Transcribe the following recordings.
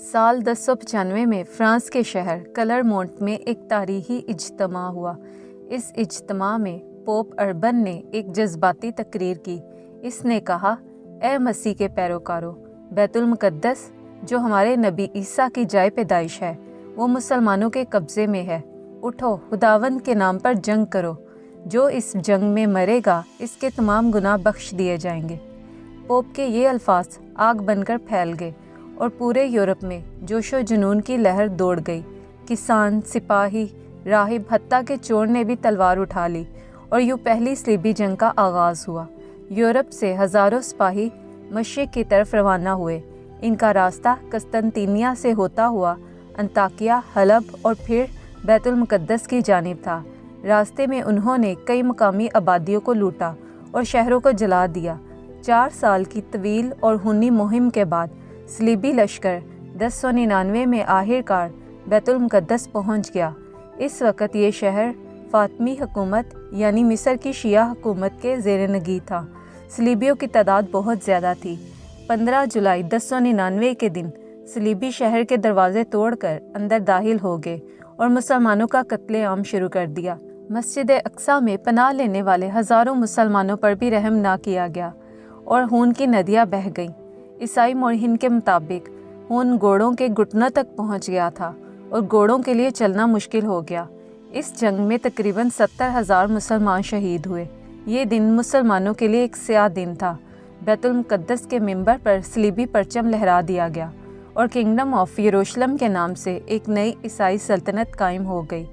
سال 1095 میں فرانس کے شہر کلرمونٹ میں ایک تاریخی اجتماع ہوا۔ اس اجتماع میں پوپ اربن نے ایک جذباتی تقریر کی۔ اس نے کہا، اے مسیح کے پیروکاروں، بیت المقدس جو ہمارے نبی عیسیٰ کی جائے پیدائش ہے وہ مسلمانوں کے قبضے میں ہے۔ اٹھو، خداوند کے نام پر جنگ کرو۔ جو اس جنگ میں مرے گا اس کے تمام گناہ بخش دیے جائیں گے۔ پوپ کے یہ الفاظ آگ بن کر پھیل گئے اور پورے یورپ میں جوش و جنون کی لہر دوڑ گئی۔ کسان، سپاہی، راہب، حتیٰ کہ چور نے بھی تلوار اٹھا لی اور یوں پہلی صلیبی جنگ کا آغاز ہوا۔ یورپ سے ہزاروں سپاہی مشرق کی طرف روانہ ہوئے۔ ان کا راستہ قسطنطنیہ سے ہوتا ہوا انطاکیہ، حلب اور پھر بیت المقدس کی جانب تھا۔ راستے میں انہوں نے کئی مقامی آبادیوں کو لوٹا اور شہروں کو جلا دیا۔ 4 سال کی طویل اور خونی مہم کے بعد صلیبی لشکر 1099 میں آخر کار بیت المقدس پہنچ گیا۔ اس وقت یہ شہر فاطمی حکومت یعنی مصر کی شیعہ حکومت کے زیر نگیں تھا۔ صلیبیوں کی تعداد بہت زیادہ تھی۔ 15 جولائی 1099 کے دن صلیبی شہر کے دروازے توڑ کر اندر داخل ہو گئے اور مسلمانوں کا قتل عام شروع کر دیا۔ مسجد اقصیٰ میں پناہ لینے والے ہزاروں مسلمانوں پر بھی رحم نہ کیا گیا اور خون کی ندیاں بہہ گئیں۔ عیسائی مورخین کے مطابق خون گھوڑوں کے گھٹنوں تک پہنچ گیا تھا اور گھوڑوں کے لیے چلنا مشکل ہو گیا۔ اس جنگ میں تقریباً 70,000 مسلمان شہید ہوئے۔ یہ دن مسلمانوں کے لیے ایک سیاہ دن تھا۔ بیت المقدس کے منبر پر صلیبی پرچم لہرا دیا گیا اور کنگڈم آف یروشلم کے نام سے ایک نئی عیسائی سلطنت قائم ہو گئی۔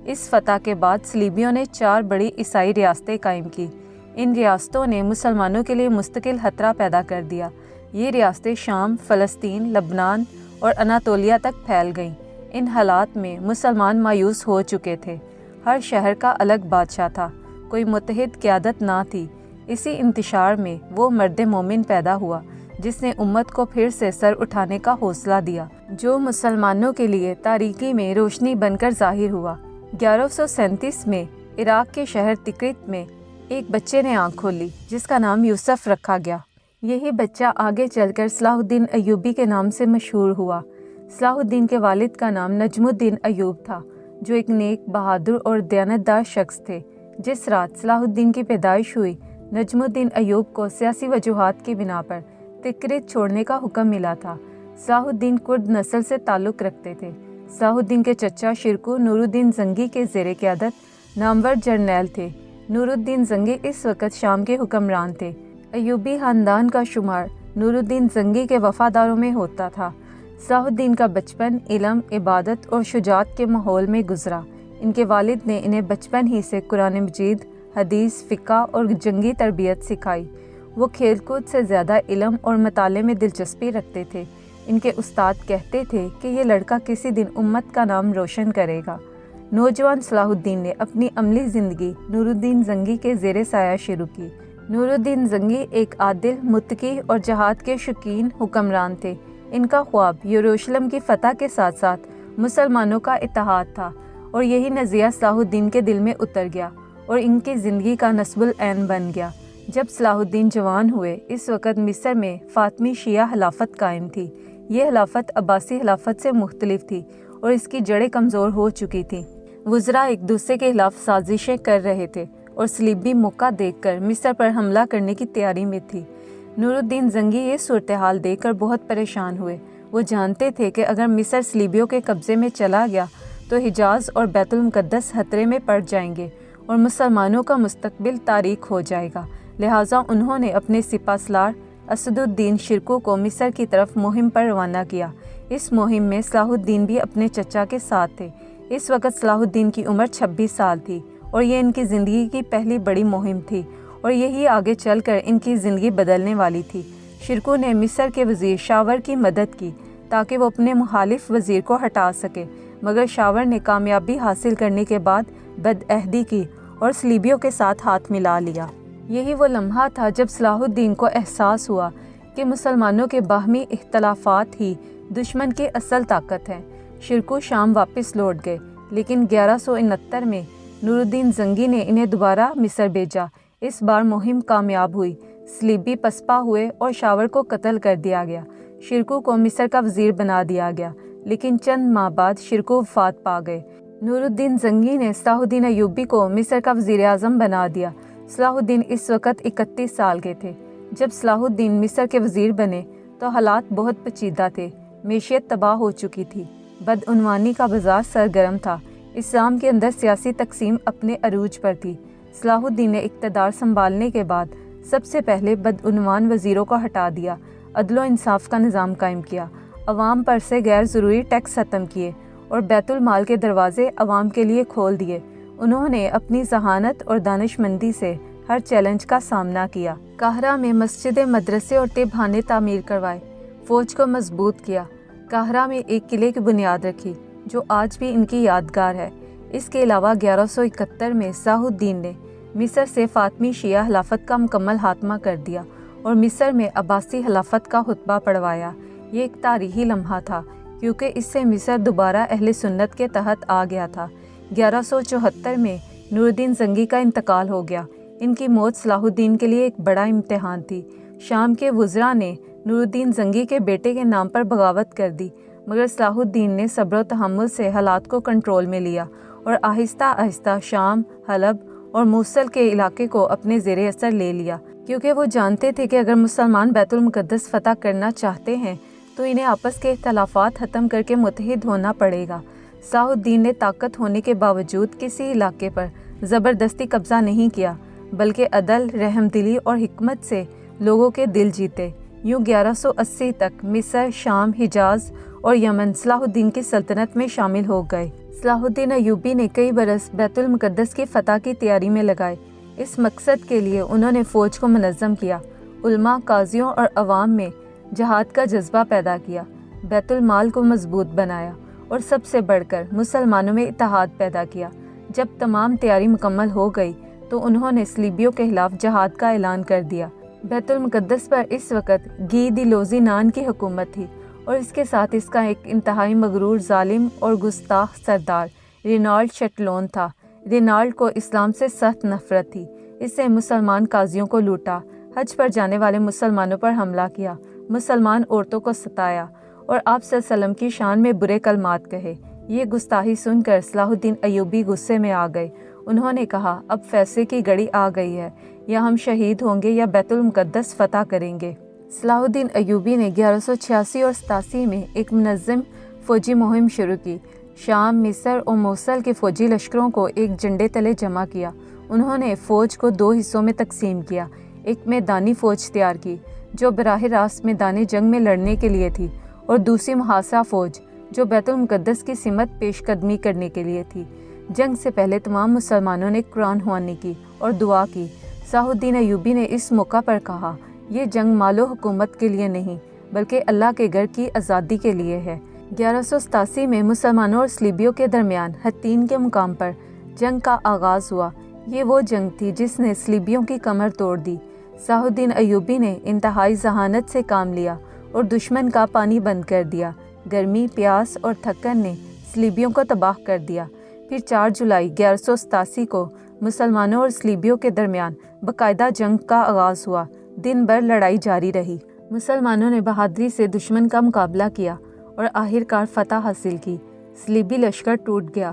اس فتح کے بعد صلیبیوں نے 4 بڑی عیسائی ریاستیں قائم کی۔ ان ریاستوں نے مسلمانوں کے لیے مستقل خطرہ پیدا کر دیا۔ یہ ریاستیں شام، فلسطین، لبنان اور اناطولیہ تک پھیل گئیں۔ ان حالات میں مسلمان مایوس ہو چکے تھے۔ ہر شہر کا الگ بادشاہ تھا، کوئی متحد قیادت نہ تھی۔ اسی انتشار میں وہ مرد مومن پیدا ہوا جس نے امت کو پھر سے سر اٹھانے کا حوصلہ دیا، جو مسلمانوں کے لیے تاریکی میں روشنی بن کر ظاہر ہوا۔ 1137 میں عراق کے شہر تکرت میں ایک بچے نے آنکھ کھولی جس کا نام یوسف رکھا گیا۔ یہی بچہ آگے چل کر صلاح الدین ایوبی کے نام سے مشہور ہوا۔ صلاح الدین کے والد کا نام نجم الدین ایوب تھا، جو ایک نیک، بہادر اور دیانتدار شخص تھے۔ جس رات صلاح الدین کی پیدائش ہوئی، نجم الدین ایوب کو سیاسی وجوہات کی بنا پر تکرت چھوڑنے کا حکم ملا تھا۔ صلاح الدین کرد نسل سے تعلق رکھتے تھے۔ صلاح الدین کے چچا شرکو نور الدین زنگی کے زیر قیادت نامور جرنیل تھے۔ نور الدین زنگی اس وقت شام کے حکمران تھے۔ ایوبی خاندان کا شمار نور الدین زنگی کے وفاداروں میں ہوتا تھا۔ صلاح الدین کا بچپن علم، عبادت اور شجاعت کے ماحول میں گزرا۔ ان کے والد نے انہیں بچپن ہی سے قرآن مجید، حدیث، فقہ اور جنگی تربیت سکھائی۔ وہ کھیل کود سے زیادہ علم اور مطالعے میں دلچسپی رکھتے تھے۔ ان کے استاد کہتے تھے کہ یہ لڑکا کسی دن امت کا نام روشن کرے گا۔ نوجوان صلاح الدین نے اپنی عملی زندگی نور الدین زنگی کے زیر سایہ شروع کی۔ نور الدین زنگی ایک عادل، متقی اور جہاد کے شوقین حکمران تھے۔ ان کا خواب یروشلم کی فتح کے ساتھ ساتھ مسلمانوں کا اتحاد تھا، اور یہی نظریہ صلاح الدین کے دل میں اتر گیا اور ان کی زندگی کا نصب العین بن گیا۔ جب صلاح الدین جوان ہوئے، اس وقت مصر میں فاطمی شیعہ خلافت قائم تھی۔ یہ خلافت عباسی خلافت سے مختلف تھی اور اس کی جڑیں کمزور ہو چکی تھیں۔ وزراء ایک دوسرے کے خلاف سازشیں کر رہے تھے اور صلیبی موقع دیکھ کر مصر پر حملہ کرنے کی تیاری میں تھی۔ نور الدین زنگی یہ صورتحال دیکھ کر بہت پریشان ہوئے۔ وہ جانتے تھے کہ اگر مصر صلیبیوں کے قبضے میں چلا گیا تو حجاز اور بیت المقدس خطرے میں پڑ جائیں گے اور مسلمانوں کا مستقبل تاریک ہو جائے گا۔ لہٰذا انہوں نے اپنے سپہ سالار اسد الدین شرکو کو مصر کی طرف مہم پر روانہ کیا۔ اس مہم میں صلاح الدین بھی اپنے چچا کے ساتھ تھے۔ اس وقت صلاح الدین کی عمر 26 سال تھی اور یہ ان کی زندگی کی پہلی بڑی مہم تھی، اور یہی آگے چل کر ان کی زندگی بدلنے والی تھی۔ شرکو نے مصر کے وزیر شاور کی مدد کی تاکہ وہ اپنے مخالف وزیر کو ہٹا سکے، مگر شاور نے کامیابی حاصل کرنے کے بعد بدعہدی کی اور صلیبیوں کے ساتھ ہاتھ ملا لیا۔ یہی وہ لمحہ تھا جب صلاح الدین کو احساس ہوا کہ مسلمانوں کے باہمی اختلافات ہی دشمن کی اصل طاقت ہے۔ شرکو شام واپس لوٹ گئے، لیکن 1169 میں نور الدین زنگی نے انہیں دوبارہ مصر بھیجا۔ اس بار مہم کامیاب ہوئی، صلیبی پسپا ہوئے اور شاور کو قتل کر دیا گیا۔ شرکو کو مصر کا وزیر بنا دیا گیا، لیکن چند ماہ بعد شرکو وفات پا گئے۔ نور الدین زنگی نے صلاح الدین ایوبی کو مصر کا وزیر اعظم بنا دیا۔ صلاح الدین اس وقت 31 سال کے تھے۔ جب صلاح الدین مصر کے وزیر بنے تو حالات بہت پیچیدہ تھے۔ معیشت تباہ ہو چکی تھی، بدعنوانی کا بازار سرگرم تھا، اسلام کے اندر سیاسی تقسیم اپنے عروج پر تھی۔ صلاح الدین نے اقتدار سنبھالنے کے بعد سب سے پہلے بدعنوان وزیروں کو ہٹا دیا، عدل و انصاف کا نظام قائم کیا، عوام پر سے غیر ضروری ٹیکس ختم کیے اور بیت المال کے دروازے عوام کے لیے کھول دیے۔ انہوں نے اپنی ذہانت اور دانش مندی سے ہر چیلنج کا سامنا کیا۔ قاہرہ میں مسجد، مدرسے اور طب خانے تعمیر کروائے، فوج کو مضبوط کیا۔ قاہرہ میں ایک قلعے کی بنیاد رکھی جو آج بھی ان کی یادگار ہے۔ اس کے علاوہ 1171 میں صلاح الدین نے مصر سے فاطمی شیعہ خلافت کا مکمل خاتمہ کر دیا اور مصر میں عباسی خلافت کا خطبہ پڑھوایا۔ یہ ایک تاریخی لمحہ تھا کیونکہ اس سے مصر دوبارہ اہل سنت کے تحت آ گیا تھا۔ 1174 میں نور الدین زنگی کا انتقال ہو گیا۔ ان کی موت صلاح الدین کے لیے ایک بڑا امتحان تھی۔ شام کے وزراء نے نور الدین زنگی کے بیٹے کے نام پر بغاوت کر دی، مگر صلاح الدین نے صبر و تحمل سے حالات کو کنٹرول میں لیا اور آہستہ آہستہ شام، حلب اور موصل کے علاقے کو اپنے زیر اثر لے لیا، کیونکہ وہ جانتے تھے کہ اگر مسلمان بیت المقدس فتح کرنا چاہتے ہیں تو انہیں آپس کے اختلافات ختم کر کے متحد ہونا پڑے گا۔ صلاح الدین نے طاقت ہونے کے باوجود کسی علاقے پر زبردستی قبضہ نہیں کیا، بلکہ عدل، رحم دلی اور حکمت سے لوگوں کے دل جیتے۔ یوں 1180 تک مصر، شام، حجاز اور یمن صلاح الدین کی سلطنت میں شامل ہو گئے۔ صلاح الدین ایوبی نے کئی برس بیت المقدس کی فتح کی تیاری میں لگائے۔ اس مقصد کے لیے انہوں نے فوج کو منظم کیا، علماء، قاضیوں اور عوام میں جہاد کا جذبہ پیدا کیا، بیت المال کو مضبوط بنایا اور سب سے بڑھ کر مسلمانوں میں اتحاد پیدا کیا۔ جب تمام تیاری مکمل ہو گئی تو انہوں نے صلیبیوں کے خلاف جہاد کا اعلان کر دیا۔ بیت المقدس پر اس وقت گی دی لوزی نان کی حکومت تھی اور اس کے ساتھ اس کا ایک انتہائی مغرور، ظالم اور گستاخ سردار رینالڈ شٹلون تھا۔ رینالڈ کو اسلام سے سخت نفرت تھی۔ اس نے مسلمان قاضیوں کو لوٹا، حج پر جانے والے مسلمانوں پر حملہ کیا، مسلمان عورتوں کو ستایا اور آپ صلی اللہ علیہ وسلم کی شان میں برے کلمات کہے۔ یہ گستاخی سن کر صلاح الدین ایوبی غصے میں آ گئے۔ انہوں نے کہا، اب فیصلے کی گھڑی آ گئی ہے، یا ہم شہید ہوں گے یا بیت المقدس فتح کریں گے۔ صلاح الدین ایوبی نے 1186 اور 87 میں ایک منظم فوجی مہم شروع کی۔ شام، مصر اور موصل کے فوجی لشکروں کو ایک جھنڈے تلے جمع کیا۔ انہوں نے فوج کو 2 حصوں میں تقسیم کیا، ایک میدانی فوج تیار کی جو براہ راست میدان جنگ میں لڑنے کے لیے تھی، اور دوسری محاصرہ فوج جو بیت المقدس کی سمت پیش قدمی کرنے کے لیے تھی۔ جنگ سے پہلے تمام مسلمانوں نے قرآن خوانی کی اور دعا کی۔ صلاح الدین ایوبی نے اس موقع پر کہا، یہ جنگ مال و حکومت کے لیے نہیں بلکہ اللہ کے گھر کی آزادی کے لیے ہے۔ 1187 میں مسلمانوں اور صلیبیوں کے درمیان حطین کے مقام پر جنگ کا آغاز ہوا۔ یہ وہ جنگ تھی جس نے صلیبیوں کی کمر توڑ دی۔ صلاح الدین ایوبی نے انتہائی ذہانت سے کام لیا اور دشمن کا پانی بند کر دیا۔ گرمی، پیاس اور تھکن نے صلیبیوں کو تباہ کر دیا۔ پھر 4 جولائی 1187 کو مسلمانوں اور صلیبیوں کے درمیان باقاعدہ جنگ کا آغاز ہوا۔ دن بھر لڑائی جاری رہی۔ مسلمانوں نے بہادری سے دشمن کا مقابلہ کیا اور آخرکار فتح حاصل کی۔ صلیبی لشکر ٹوٹ گیا۔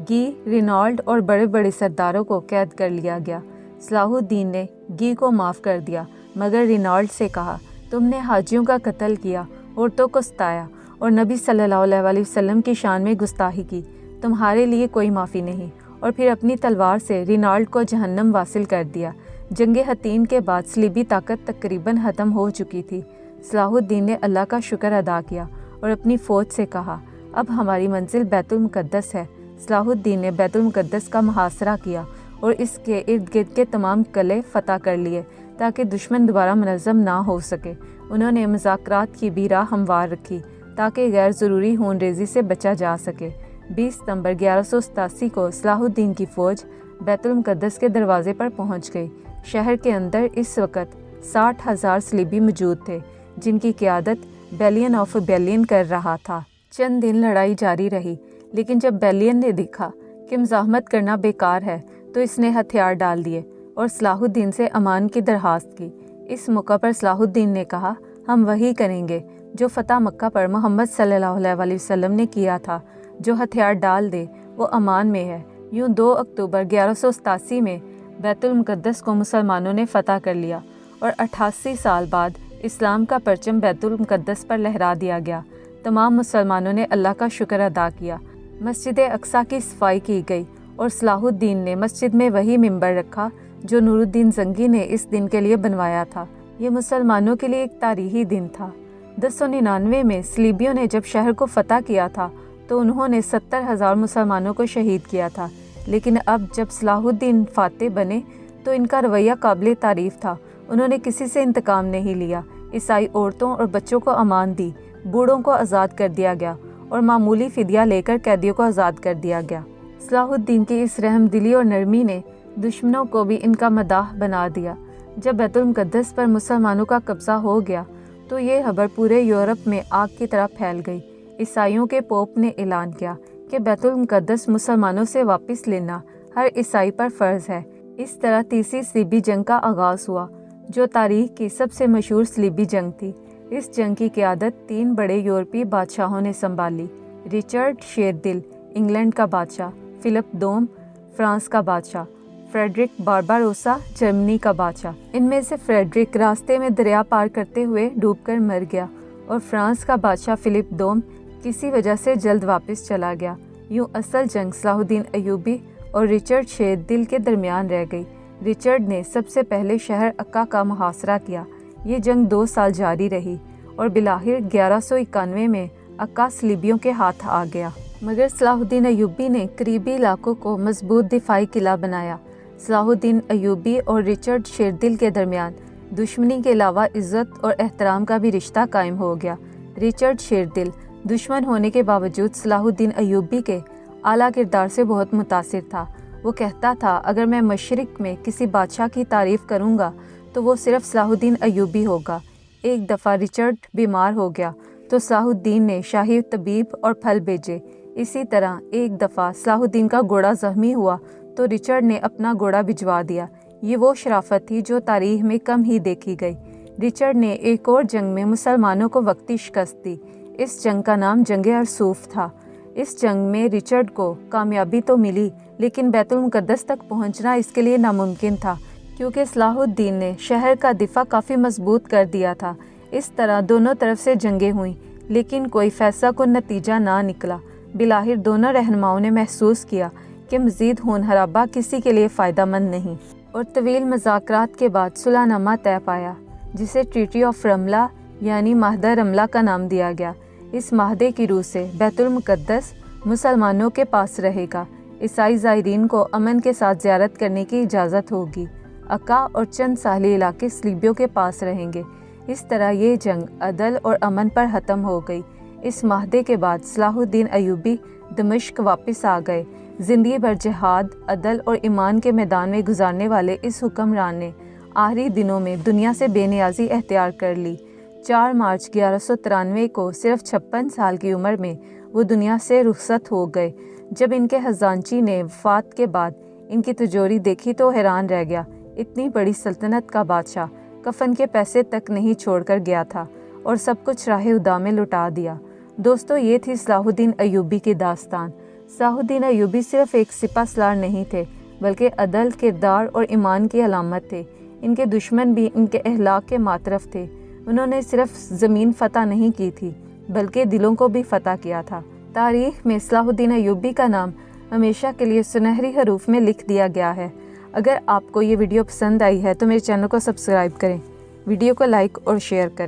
گی، رینالڈ اور بڑے بڑے سرداروں کو قید کر لیا گیا۔ صلاح الدین نے گی کو معاف کر دیا، مگر رینالڈ سے کہا، تم نے حاجیوں کا قتل کیا، عورتوں کو ستایا اور نبی صلی اللہ علیہ وسلم کی شان میں گستاخی کی، تمہارے لیے کوئی معافی نہیں، اور پھر اپنی تلوار سے رینالڈ کو جہنم واصل کر دیا۔ جنگ حطین کے بعد صلیبی طاقت تقریباً ختم ہو چکی تھی۔ صلاح الدین نے اللہ کا شکر ادا کیا اور اپنی فوج سے کہا، اب ہماری منزل بیت المقدس ہے۔ صلاح الدین نے بیت المقدس کا محاصرہ کیا اور اس کے ارد گرد کے تمام قلعے فتح کر لیے تاکہ دشمن دوبارہ منظم نہ ہو سکے۔ انہوں نے مذاکرات کی بھی راہ ہموار رکھی تاکہ غیر ضروری خون ریزی سے بچا جا سکے۔ 20 ستمبر 1187 کو صلاح الدین کی فوج بیت المقدس کے دروازے پر پہنچ گئی۔ شہر کے اندر اس وقت 60,000 صلیبی موجود تھے جن کی قیادت بیلین آف بیلین کر رہا تھا۔ چند دن لڑائی جاری رہی، لیکن جب بیلین نے دیکھا کہ مزاحمت کرنا بیکار ہے تو اس نے ہتھیار ڈال دیے اور صلاح الدین سے امان کی درخواست کی۔ اس موقع پر صلاح الدین نے کہا، ہم وہی کریں گے جو فتح مکہ پر محمد صلی اللہ علیہ وسلم نے کیا تھا، جو ہتھیار ڈال دے وہ امان میں ہے۔ یوں 2 اکتوبر 1187 میں بیت المقدس کو مسلمانوں نے فتح کر لیا اور 88 سال بعد اسلام کا پرچم بیت المقدس پر لہرا دیا گیا۔ تمام مسلمانوں نے اللہ کا شکر ادا کیا۔ مسجد اقصیٰ کی صفائی کی گئی اور صلاح الدین نے مسجد میں وہی ممبر رکھا جو نور الدین زنگی نے اس دن کے لیے بنوایا تھا۔ یہ مسلمانوں کے لیے ایک تاریخی دن تھا۔ 1099 میں صلیبیوں نے جب شہر کو فتح کیا تھا تو انہوں نے 70,000 مسلمانوں کو شہید کیا تھا، لیکن اب جب صلاح الدین فاتح بنے تو ان کا رویہ قابل تعریف تھا۔ انہوں نے کسی سے انتقام نہیں لیا، عیسائی عورتوں اور بچوں کو امان دی، بوڑھوں کو آزاد کر دیا گیا اور معمولی فدیہ لے کر قیدیوں کو آزاد کر دیا گیا۔ صلاح الدین کی اس رحم دلی اور نرمی نے دشمنوں کو بھی ان کا مداح بنا دیا۔ جب بیت المقدس پر مسلمانوں کا قبضہ ہو گیا تو یہ خبر پورے یورپ میں آگ کی طرح پھیل گئی۔ عیسائیوں کے پوپ نے اعلان کیا کہ بیت المقدس مسلمانوں سے واپس لینا ہر عیسائی پر فرض ہے۔ اس طرح تیسری صلیبی جنگ کا آغاز ہوا، جو تاریخ کی سب سے مشہور صلیبی جنگ تھی۔ اس جنگ کی قیادت 3 بڑے یورپی بادشاہوں نے سنبھالی: رچرڈ شیردل انگلینڈ کا بادشاہ، فلپ دوم فرانس کا بادشاہ، فریڈرک بارباروسا جرمنی کا بادشاہ۔ ان میں سے فریڈرک راستے میں دریا پار کرتے ہوئے ڈوب کر مر گیا اور فرانس کا بادشاہ فلپ دوم کسی وجہ سے جلد واپس چلا گیا۔ یوں اصل جنگ صلاح الدین ایوبی اور رچرڈ شیردل کے درمیان رہ گئی۔ رچرڈ نے سب سے پہلے شہر عکا کا محاصرہ کیا۔ یہ جنگ 2 سال جاری رہی اور بالآخر 1191 میں عکا صلیبیوں کے ہاتھ آ گیا، مگر صلاح الدین ایوبی نے قریبی علاقوں کو مضبوط دفاعی قلعہ بنایا۔ صلاح الدین ایوبی اور رچرڈ شیردل کے درمیان دشمنی کے علاوہ عزت اور احترام کا بھی رشتہ قائم ہو گیا۔ رچرڈ شیردل دشمن ہونے کے باوجود صلاح الدین ایوبی کے اعلیٰ کردار سے بہت متاثر تھا۔ وہ کہتا تھا، اگر میں مشرق میں کسی بادشاہ کی تعریف کروں گا تو وہ صرف صلاح الدین ایوبی ہوگا۔ ایک دفعہ رچرڈ بیمار ہو گیا تو صلاح الدین نے شاہی طبیب اور پھل بھیجے۔ اسی طرح ایک دفعہ صلاح الدین کا گھوڑا زخمی ہوا تو رچرڈ نے اپنا گھوڑا بھجوا دیا۔ یہ وہ شرافت تھی جو تاریخ میں کم ہی دیکھی گئی۔ رچرڈ نے ایک اور جنگ میں مسلمانوں کو وقتی شکست دی۔ اس جنگ کا نام جنگ ارسوف تھا۔ اس جنگ میں رچرڈ کو کامیابی تو ملی، لیکن بیت المقدس تک پہنچنا اس کے لیے ناممکن تھا، کیونکہ صلاح الدین نے شہر کا دفاع کافی مضبوط کر دیا تھا۔ اس طرح دونوں طرف سے جنگیں ہوئیں، لیکن کوئی فیصلہ کن نتیجہ نہ نکلا۔ بالآخر دونوں رہنماؤں نے محسوس کیا کہ مزید خون خرابہ کسی کے لیے فائدہ مند نہیں، اور طویل مذاکرات کے بعد صلح نامہ طے پایا، جسے ٹریٹی آف رملہ یعنی معاہدہ رملہ کا نام دیا گیا۔ اس معاہدے کی روح سے بیت المقدس مسلمانوں کے پاس رہے گا۔ عیسائی زائرین کو امن کے ساتھ زیارت کرنے کی اجازت ہوگی۔ عکا اور چند ساحلی علاقے صلیبیوں کے پاس رہیں گے۔ اس طرح یہ جنگ عدل اور امن پر ختم ہو گئی۔ اس معاہدے کے بعد صلاح الدین ایوبی دمشق واپس آ گئے۔ زندگی بھر جہاد، عدل اور ایمان کے میدان میں گزارنے والے اس حکمران نے آخری دنوں میں دنیا سے بے نیازی اختیار کر لی۔ 4 مارچ 1193 کو صرف 56 سال کی عمر میں وہ دنیا سے رخصت ہو گئے۔ جب ان کے خزانچی نے وفات کے بعد ان کی تجوری دیکھی تو حیران رہ گیا۔ اتنی بڑی سلطنت کا بادشاہ کفن کے پیسے تک نہیں چھوڑ کر گیا تھا اور سب کچھ راہ خدا میں لٹا دیا۔ دوستو، یہ تھی صلاح الدین ایوبی کی داستان۔ صلاح الدین ایوبی صرف ایک سپہ سالار نہیں تھے، بلکہ عدل، کردار اور ایمان کی علامت تھے۔ ان کے دشمن بھی ان کے اخلاق کے ماترف تھے۔ انہوں نے صرف زمین فتح نہیں کی تھی، بلکہ دلوں کو بھی فتح کیا تھا۔ تاریخ میں صلاح الدین ایوبی کا نام ہمیشہ کے لیے سنہری حروف میں لکھ دیا گیا ہے۔ اگر آپ کو یہ ویڈیو پسند آئی ہے تو میرے چینل کو سبسکرائب کریں، ویڈیو کو لائک اور شیئر کریں۔